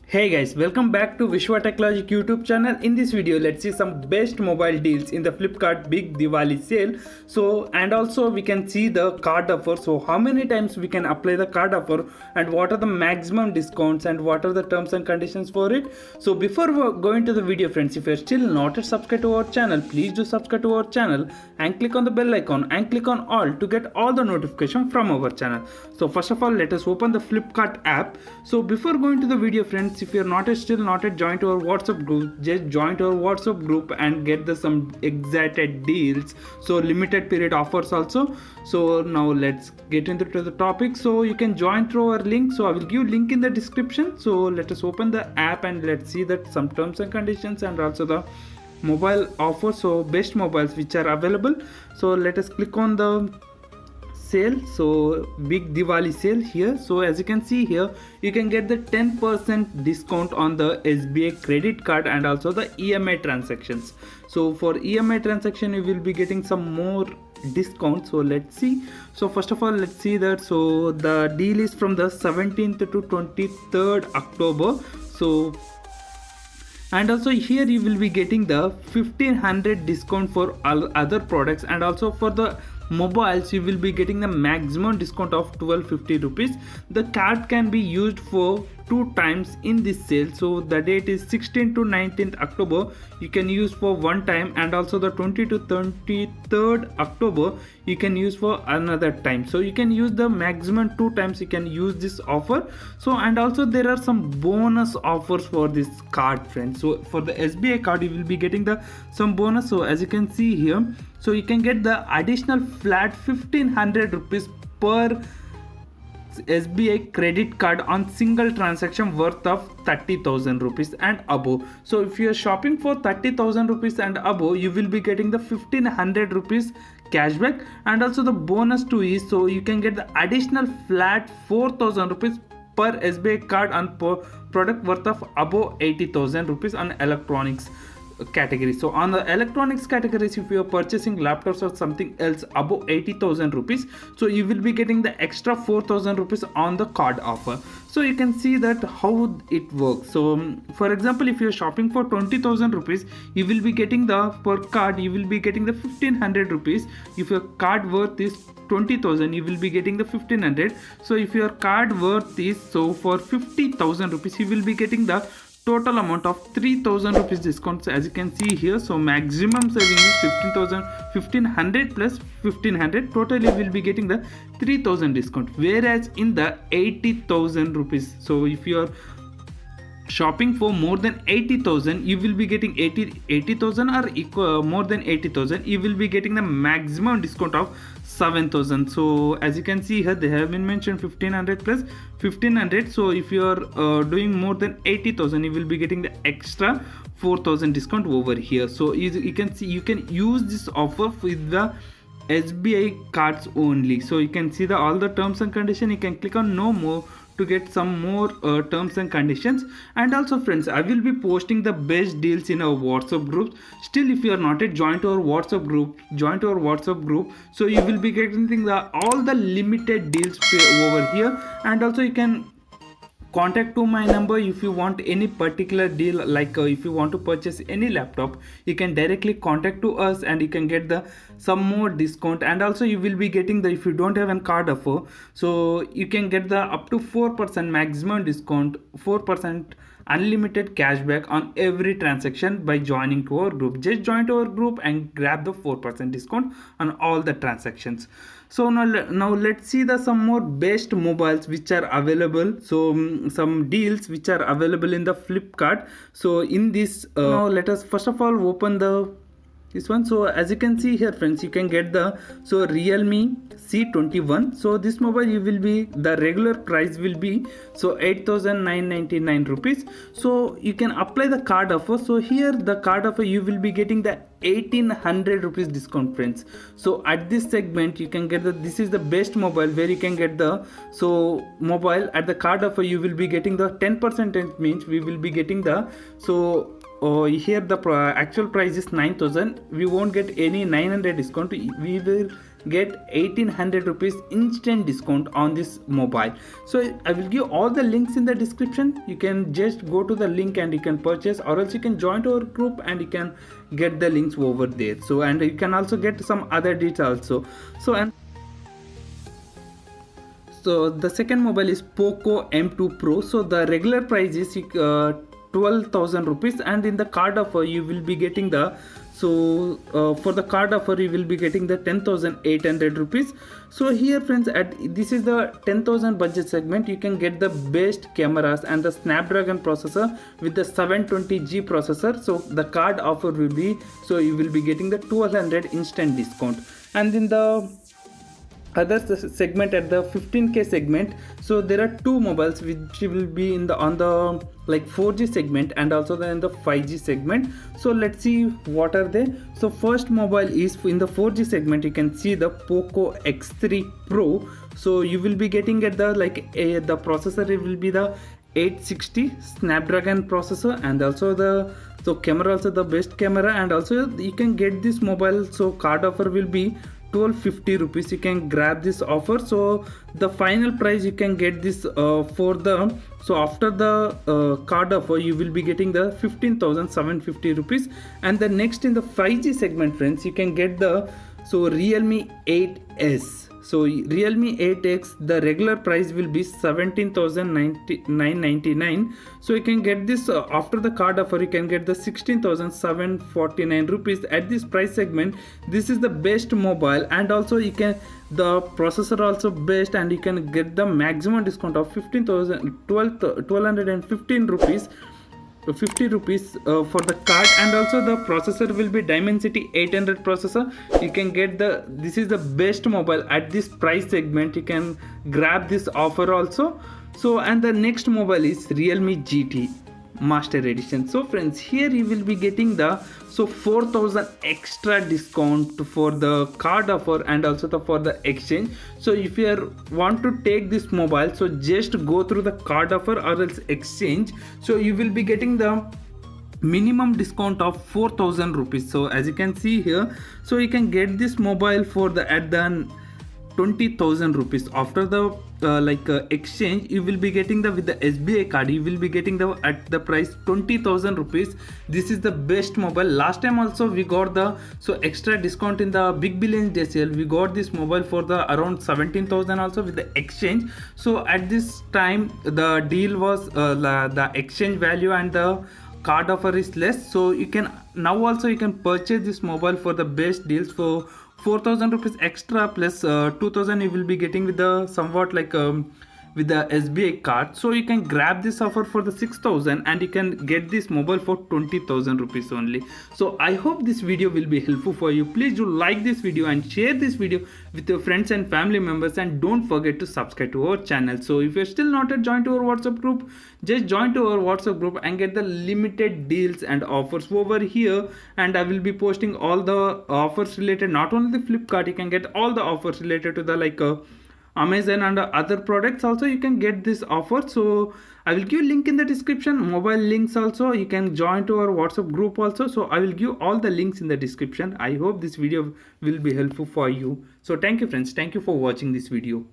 Hey guys, welcome back to Vishwa Technologic YouTube channel. In this video, let's see some best mobile deals in the Flipkart Big Diwali sale. And also we can see the card offer. So how many times we can apply the card offer and what are the maximum discounts and what are the terms and conditions for it. So before we go into the video friends, if you're still not yet subscribed to our channel, please do subscribe to our channel and click on the bell icon and click on all to get all the notification from our channel. So first of all, let us open the Flipkart app. So before going to the video friends, if you're still not yet joined to our WhatsApp group, just join to our WhatsApp group and get some excited deals, so limited period offers also. So now let's get into the topic. So you can join through our link, so I will give link in the description. So let us open the app and let's see that some terms and conditions and also the mobile offers, so best mobiles which are available. So let us click on the sale, so big Diwali sale here. So as you can see here, you can get the 10% discount on the SBI credit card and also the EMI transactions. So for EMI transaction you will be getting some more discount. So let's see. So first of all, let's see that. So the deal is from the 17th to 23rd October. So and also here you will be getting the 1500 discount for all other products, and also for the mobiles you will be getting the maximum discount of 1250 rupees. The card can be used for 2 times in this sale. So the date is 16th to 19th October you can use for 1 time, and also the 20 to 23rd October you can use for another time. So you can use the maximum 2 times you can use this offer. So and also there are some bonus offers for this card friends. So for the SBI card you will be getting the some bonus. So as you can see here, so you can get the additional flat 1500 rupees per SBI credit card on single transaction worth of 30,000 rupees and above. So if you are shopping for 30,000 rupees and above, you will be getting the 1500 rupees cashback. And also the bonus too is, so you can get the additional flat 4,000 rupees per SBI card on product worth of above 80,000 rupees on electronics category. So on the electronics categories, if you are purchasing laptops or something else above 80,000 rupees, so you will be getting the extra 4,000 rupees on the card offer. So you can see that how it works. So for example, if you are shopping for 20,000 rupees, you will be getting the per card you will be getting the 1500 rupees. If your card worth is 20,000 you will be getting the 1500. So if your card worth is, so for 50,000 rupees you will be getting the total amount of 3,000 rupees discounts, as you can see here. So maximum saving is 1500 plus 1500, totally will be getting the 3,000 discount. Whereas in the 80,000 rupees, so if you are shopping for more than 80,000 you will be getting 80,000 or equal more than 80,000 you will be getting the maximum discount of 7,000. So as you can see here, they have been mentioned 1500 plus 1500. So if you are doing more than 80,000 you will be getting the extra 4,000 discount over here. So you can see you can use this offer with the SBI cards only. So you can see all the terms and conditions. You can click on know more to get some more terms and conditions. And also friends, I will be posting the best deals in our WhatsApp group. Still, if you are not yet joined to our WhatsApp group, join to our WhatsApp group, so you will be getting all the limited deals over here. And also you can contact to my number if you want any particular deal, like if you want to purchase any laptop, you can directly contact to us and you can get some more discount. And also you will be getting if you don't have a card offer, so you can get the up to 4% maximum discount, 4% unlimited cashback on every transaction by joining to our group. Just join to our group and grab the 4% discount on all the transactions. So now let's see some more best mobiles which are available. So some deals which are available in the Flipkart. So in this now let us first of all open this one. So as you can see here friends, you can get the Realme C21. So this mobile you will be, the regular price will be 8,999 rupees. So you can apply the card offer. So here the card offer you will be getting the 1,800 rupees discount friends. So at this segment you can get this is the best mobile where you can get the mobile at the card offer. You will be getting the 10% means we will be getting the here the actual price is 9,000. We won't get any 900 discount. We will get 1800 rupees instant discount on this mobile. So I will give all the links in the description. You can just go to the link and you can purchase, or else you can join to our group and you can get the links over there. So and you can also get some other details also. So the second mobile is Poco M2 Pro. So the regular price is 12,000 rupees, and in the card offer you will be getting the for the card offer you will be getting the 10,800 rupees. So here friends, this is the 10,000 budget segment. You can get the best cameras and the Snapdragon processor with the 720G processor. So the card offer will be, so you will be getting the 1200 instant discount. And in the other segment, at the 15k segment, so there are two mobiles which will be in the on the like 4G segment and also in the 5G segment. So let's see what are they. So first mobile is in the 4G segment. You can see the Poco X3 Pro. So you will be getting at the the processor, it will be the 860 Snapdragon processor, and also the camera, also the best camera, and also you can get this mobile. So card offer will be 1250 rupees. You can grab this offer. So the final price you can get this for the, so after the card offer you will be getting the 15,750 rupees. And the next in the 5G segment friends, you can get the Realme 8s. So Realme 8X, the regular price will be 17,999. So you can get this after the card offer, you can get the 16,749 rupees at this price segment. This is the best mobile, and also you can, the processor also best, and you can get the maximum discount of 1215 rupees. 50 rupees for the card, and also the processor will be Dimensity 800 processor. You can get this is the best mobile at this price segment. You can grab this offer also. So and the next mobile is Realme GT Master Edition. So friends, here you will be getting the 4,000 extra discount for the card offer and also for the exchange. So if you want to take this mobile, so just go through the card offer or else exchange. So you will be getting the minimum discount of 4,000 rupees. So as you can see here, so you can get this mobile for the at the 20,000 rupees. After the exchange, you will be getting with the SBI card, you will be getting at the price 20,000 rupees. This is the best mobile. Last time also we got the extra discount in the Big Billion Day sale. We got this mobile for the around 17,000 also with the exchange. So at this time the deal was the exchange value and the card offer is less. So you can now also you can purchase this mobile for the best deals for 4,000 rupees extra plus 2,000 you will be getting with the somewhat with the SBI card. So you can grab this offer for the 6,000 and you can get this mobile for 20,000 rupees only. So I hope this video will be helpful for you. Please do like this video and share this video with your friends and family members, and don't forget to subscribe to our channel. So if you're still not joined to our WhatsApp group, just join to our WhatsApp group and get the limited deals and offers over here. And I will be posting all the offers related, not only the Flipkart, you can get all the offers related to the Amazon and other products also. You can get this offer. So I will give link in the description, mobile links also. You can join to our WhatsApp group also. So I will give all the links in the description. I hope this video will be helpful for you. So thank you friends, thank you for watching this video.